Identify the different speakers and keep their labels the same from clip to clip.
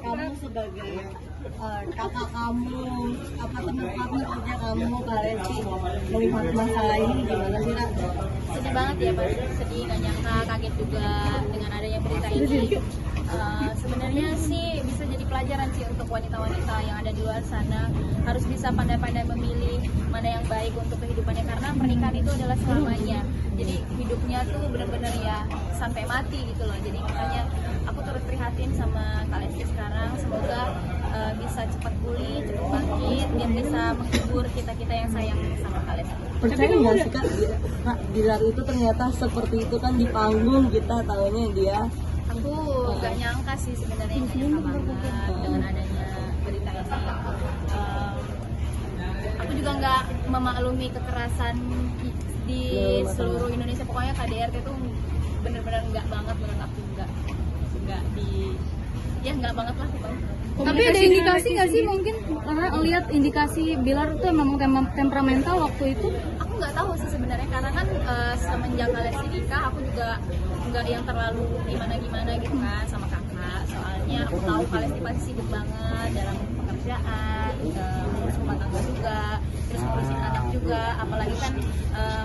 Speaker 1: kamu sebagai kakak kamu, apa teman partner kerja kamu, kalian sih melihat masalah ini gimana sih, Ra?
Speaker 2: Sedih banget ya, Pak. Sedih, gak nyangka, kaget juga dengan adanya berita ini. Sebenarnya sih bisa jadi pelajaran sih untuk wanita-wanita yang ada di luar sana, harus bisa pandai-pandai memilih mana yang baik untuk kehidupannya, karena pernikahan itu adalah selamanya. Jadi hidupnya tuh benar-benar ya sampai mati gitu loh. Jadi makanya aku turut prihatin sama Kak Lesti sekarang. Semoga bisa cepat pulih, cepat bangkit, biar bisa menghibur kita-kita yang sayang sama Kak Lesti.
Speaker 1: Percaya nggak sih Kak, Bilar itu ternyata seperti itu kan di panggung kita tahunya dia.
Speaker 2: Aku gak nyangka sih sebenarnya, nyangka banget dengan adanya berita ini. Aku juga nggak memaklumi kekerasan di seluruh Indonesia. Pokoknya KDRT itu bener-bener nggak banget menurut aku, nggak banget lah pokoknya.
Speaker 3: Tapi ada indikasi nggak sih mungkin karena lihat indikasi Bilar itu memang temperamental waktu itu?
Speaker 2: Aku nggak tahu sih sebenarnya, karena kan semenjak Lesti nikah aku juga nggak yang terlalu gimana gitu kan sama kakak. Soalnya aku tahu Lesti pasti sibuk banget dalam pekerjaan, ngurus rumah tangga juga, terus ngurusin anak juga. Apalagi kan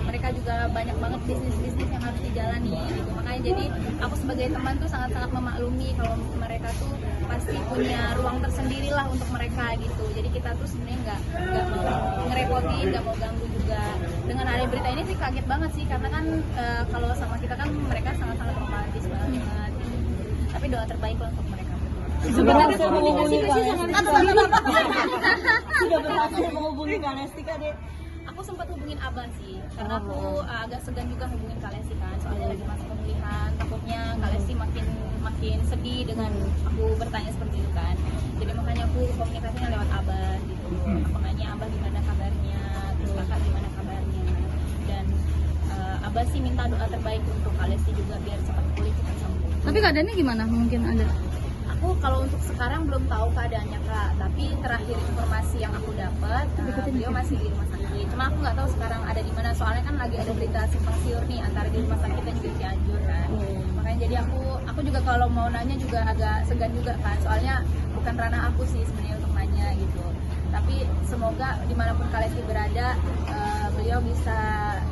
Speaker 2: mereka juga banyak banget bisnis yang harus dijalani gitu. Makanya jadi aku sebagai teman tuh sangat-sangat memaklumi kalau mereka tuh pasti punya ruang tersendiri lah untuk mereka gitu. Jadi kita tuh sebenarnya nggak mau ngerepotin, nggak mau ganggu juga. Dengan ada berita ini sih kaget banget sih, karena kan kalau sama kita kan mereka sangat-sangat romantis banget. Tapi doa terbaik lah untuk mereka.
Speaker 1: Sebenarnya komunikasi sudah berhasil menghubungi Kak Lesti Kak, Dek?
Speaker 2: Aku sempat hubungin Abah sih, karena aku agak segan juga hubungin Kak Lesti kan, soalnya lagi masa pemulihan, takutnya Kak Lesti makin sedih dengan aku bertanya seperti itu kan. Jadi makanya aku komunikasinya lewat Abah gitu. Aku nanya Abah gimana kabarnya, terus kakak gimana kabarnya, dan Abah sih minta doa terbaik untuk Kak Lesti juga biar cepat pulih, cepat sembuh.
Speaker 3: Tapi keadaannya gimana? Mungkin ada?
Speaker 2: Aku kalau untuk sekarang belum tahu keadaannya Kak, tapi terakhir informasi yang aku dapat beliau masih di rumah sakit. Cuma aku nggak tahu sekarang ada di mana, soalnya kan lagi ada berita simpang siur nih antara di rumah sakit dan juga di Cianjur kan. Makanya jadi aku juga kalau mau nanya juga agak segan juga kan, soalnya bukan ranah aku sih sebenarnya untuk nanya gitu. Tapi semoga dimanapun Kak Lesti berada, beliau bisa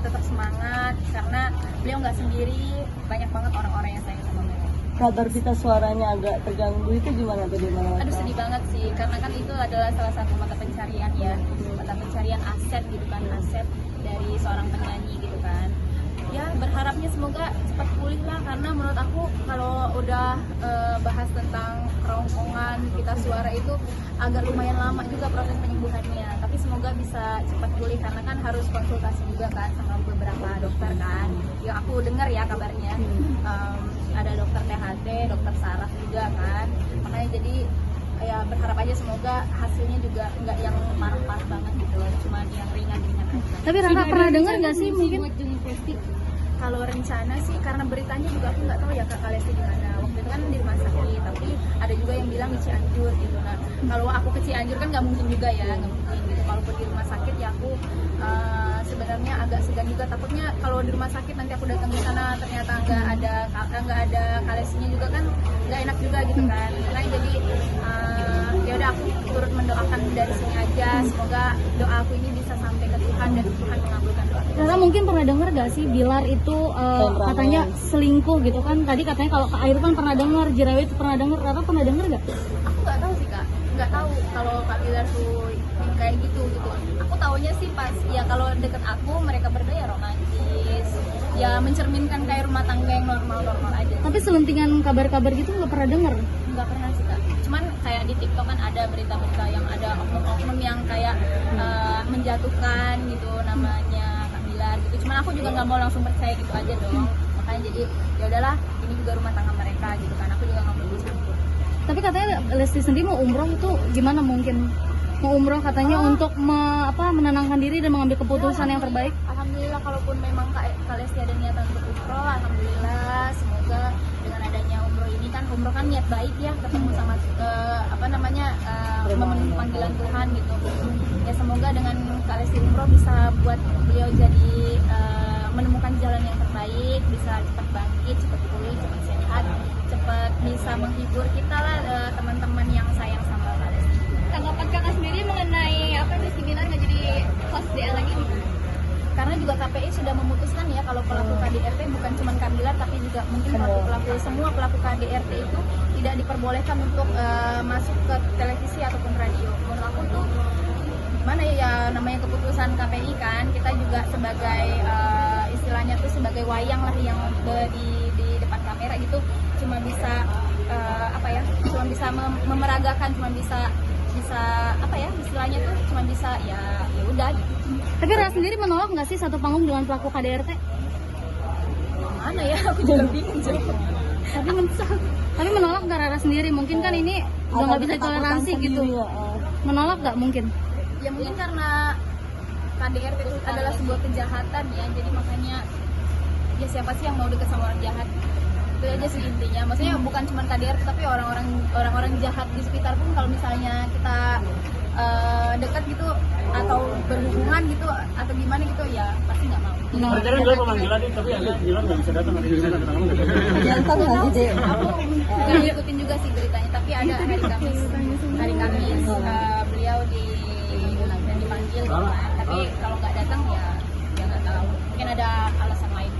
Speaker 2: tetap semangat, karena beliau nggak sendiri, banyak banget orang-orang yang sayang sama beliau.
Speaker 1: Kabar kita suaranya agak terganggu itu gimana tuh di mana?
Speaker 2: Aduh sedih banget sih, karena kan itu adalah salah satu mata pencarian ya, mata pencarian aset gitu kan, aset dari seorang penyanyi gitu kan. Ya berharapnya semoga cepat pulih lah, karena menurut aku kalau udah bahas tentang kerongkongan kita suara itu agak lumayan lama juga proses penyembuhannya. Tapi semoga bisa cepat pulih, karena kan harus konsultasi juga kan sama beberapa dokter kan. Yang aku dengar ya kabarnya ada dokter THT, dokter saraf juga kan. Makanya jadi ya berharap aja semoga hasilnya juga nggak yang parah-parah banget gitu loh, cuma yang ringan-ringan aja.
Speaker 3: Tapi Raka pernah dengar nggak sih mungkin?
Speaker 2: Kalau rencana sih, karena beritanya juga aku nggak tahu ya Kak Lesti di mana. Waktu itu kan di rumah sakit, tapi ada juga yang bilang di Cianjur gitu. Nah, kalau aku ke Cianjur kan nggak mungkin juga ya, nggak mungkin gitu. Kalaupun di rumah sakit ya aku sebenarnya agak segan juga. Takutnya kalau di rumah sakit nanti aku datang ke sana ternyata nggak ada Kak Lestinya juga kan nggak enak juga gitu kan. Nah jadi ya udah aku turut mendoakan dari sini aja. Semoga doa aku ini bisa sampai ke Tuhan dan Tuhan mengabulkan doa.
Speaker 3: Rara mungkin pernah dengar gak sih Bilar itu katanya selingkuh gitu kan? Tadi katanya kalau Kak Irfan pernah dengar, Jerawit pernah dengar, Rara pernah dengar gak?
Speaker 2: Aku nggak tahu sih Kak, nggak tahu kalau Kak Bilar tuh kayak gitu. Aku taunya sih pas ya kalau deket aku mereka berdua ya romantis, ya mencerminkan kayak rumah tangga yang normal aja.
Speaker 3: Tapi selentingan kabar-kabar gitu nggak pernah dengar?
Speaker 2: Nggak pernah sih Kak. Cuman kayak di TikTok kan ada berita-berita yang ada oknum-oknum yang kayak menjatuhkan gitu namanya Kak Bilar gitu. Cuman aku juga nggak mau langsung percaya gitu aja dong. Makanya jadi ya udahlah, ini juga rumah tangga mereka gitu kan. Aku juga nggak mau campur.
Speaker 3: Tapi katanya Lesti sendiri mau umroh itu gimana mungkin? Mau umroh katanya untuk menenangkan diri dan mengambil keputusan yang terbaik.
Speaker 2: Alhamdulillah, kalaupun memang Kak Lesti ada niatan untuk umroh, alhamdulillah. Semoga dengan adanya umroh ini kan, umroh kan niat baik ya, ketemu sama memenuhi panggilan Tuhan gitu. Ya semoga dengan Kak Lesti umroh bisa buat beliau jadi menemukan jalan yang terbaik. baik, bisa cepat bangkit, cepat pulih, cepat sehat, cepat bisa menghibur kita lah teman-teman yang sayang sama Kalesti.
Speaker 3: Tanggapan kakak sendiri mengenai apa Rizky Bilar nggak jadi host DA lagi?
Speaker 2: Karena juga KPI sudah memutuskan ya kalau pelaku KDRT bukan cuma Kambilar tapi juga mungkin semua pelaku KDRT itu tidak diperbolehkan untuk masuk ke televisi ataupun radio. Menurut aku tuh gimana ya, namanya keputusan KPI kan, kita juga sebagai istilahnya tuh sebagai wayang lah yang di depan kamera gitu cuma bisa cuma bisa memeragakan, cuma bisa apa ya istilahnya tuh cuma bisa ya udah gitu.
Speaker 3: Tapi Rara sendiri menolak nggak sih satu panggung dengan pelaku KDRT?
Speaker 2: Mana ya, aku juga bingung sih.
Speaker 3: Tapi menolak nggak Rara sendiri? Mungkin kan ini udah nggak bisa toleransi gitu. Menolak nggak mungkin?
Speaker 2: Ya mungkin karena KDRT itu adalah sebuah kejahatan ya, jadi makanya ya siapa sih yang mau deket sama orang jahat? Itu aja sih intinya. Maksudnya bukan cuma KDRT tapi orang-orang jahat di sekitar pun kalau misalnya kita dekat gitu atau berhubungan gitu atau gimana gitu ya pasti nggak mau.
Speaker 4: Rencana juga pemanggilan nih, tapi agak bilang nggak bisa datang, hari ini datang kamu nggak datang.
Speaker 1: Jantan nggak sih, Dek?
Speaker 2: Aku nggak ngikutin juga sih beritanya, tapi ada hari Kamis beliau dipanggil gitu kan. Tapi kalau nggak datang ya nggak tahu, mungkin ada alasan lain.